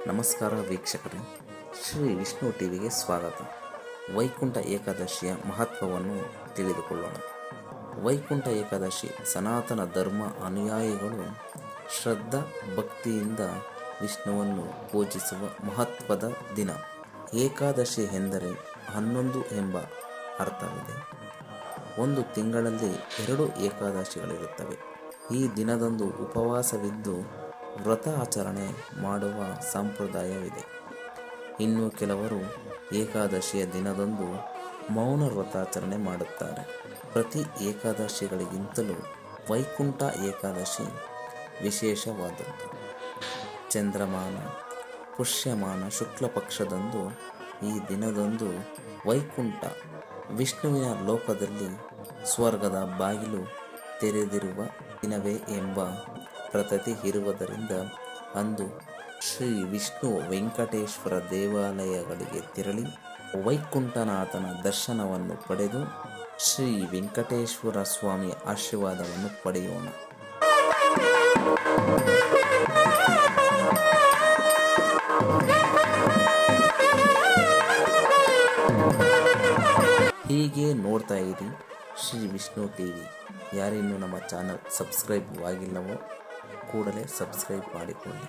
ನಮಸ್ಕಾರ ವೀಕ್ಷಕರೇ, ಶ್ರೀ ವಿಷ್ಣು ಟಿವಿಗೆ ಸ್ವಾಗತ. ವೈಕುಂಠ ಏಕಾದಶಿಯ ಮಹತ್ವವನ್ನು ತಿಳಿದುಕೊಳ್ಳೋಣ. ವೈಕುಂಠ ಏಕಾದಶಿ ಸನಾತನ ಧರ್ಮ ಅನುಯಾಯಿಗಳು ಶ್ರದ್ಧಾ ಭಕ್ತಿಯಿಂದ ವಿಷ್ಣುವನ್ನು ಪೂಜಿಸುವ ಮಹತ್ವದ ದಿನ. ಏಕಾದಶಿ ಎಂದರೆ 11 ಎಂಬ ಅರ್ಥವಿದೆ. ಒಂದು ತಿಂಗಳಲ್ಲಿ 2 ಏಕಾದಶಿಗಳಿರುತ್ತವೆ. ಈ ದಿನದಂದು ಉಪವಾಸವಿದ್ದು ವ್ರತ ಆಚರಣೆ ಮಾಡುವ ಸಂಪ್ರದಾಯವಿದೆ. ಇನ್ನು ಕೆಲವರು ಏಕಾದಶಿಯ ದಿನದಂದು ಮೌನ ವ್ರತಾಚರಣೆ ಮಾಡುತ್ತಾರೆ. ಪ್ರತಿ ಏಕಾದಶಿಗಳಿಗಿಂತಲೂ ವೈಕುಂಠ ಏಕಾದಶಿ ವಿಶೇಷವಾದದ್ದು. ಚಂದ್ರಮಾನ ಪುಷ್ಯಮಾನ ಶುಕ್ಲ ಪಕ್ಷದಂದು ಈ ದಿನದಂದು ವೈಕುಂಠ ವಿಷ್ಣುವಿನ ಲೋಕದಲ್ಲಿ ಸ್ವರ್ಗದ ಬಾಗಿಲು ತೆರೆದಿರುವ ದಿನವೇ ಎಂಬ ಪ್ರತೀತಿ ಇರುವುದರಿಂದ ಅಂದು ಶ್ರೀ ವಿಷ್ಣು ವೆಂಕಟೇಶ್ವರ ದೇವಾಲಯಗಳಿಗೆ ತೆರಳಿ ವೈಕುಂಠನಾಥನ ದರ್ಶನವನ್ನು ಪಡೆದು ಶ್ರೀ ವೆಂಕಟೇಶ್ವರ ಸ್ವಾಮಿಯ ಆಶೀರ್ವಾದವನ್ನು ಪಡೆಯೋಣ. ಹೀಗೆ ನೋಡ್ತಾ ಇರಿ ಶ್ರೀ ವಿಷ್ಣು ಟಿವಿ. ಯಾರಿನ್ನೂ ನಮ್ಮ ಚಾನಲ್ ಸಬ್ಸ್ಕ್ರೈಬ್ ಆಗಿಲ್ಲವೋ ಕೂಡಲೇ ಸಬ್ಸ್ಕ್ರೈಬ್ ಮಾಡಿಕೊಳ್ಳಿ.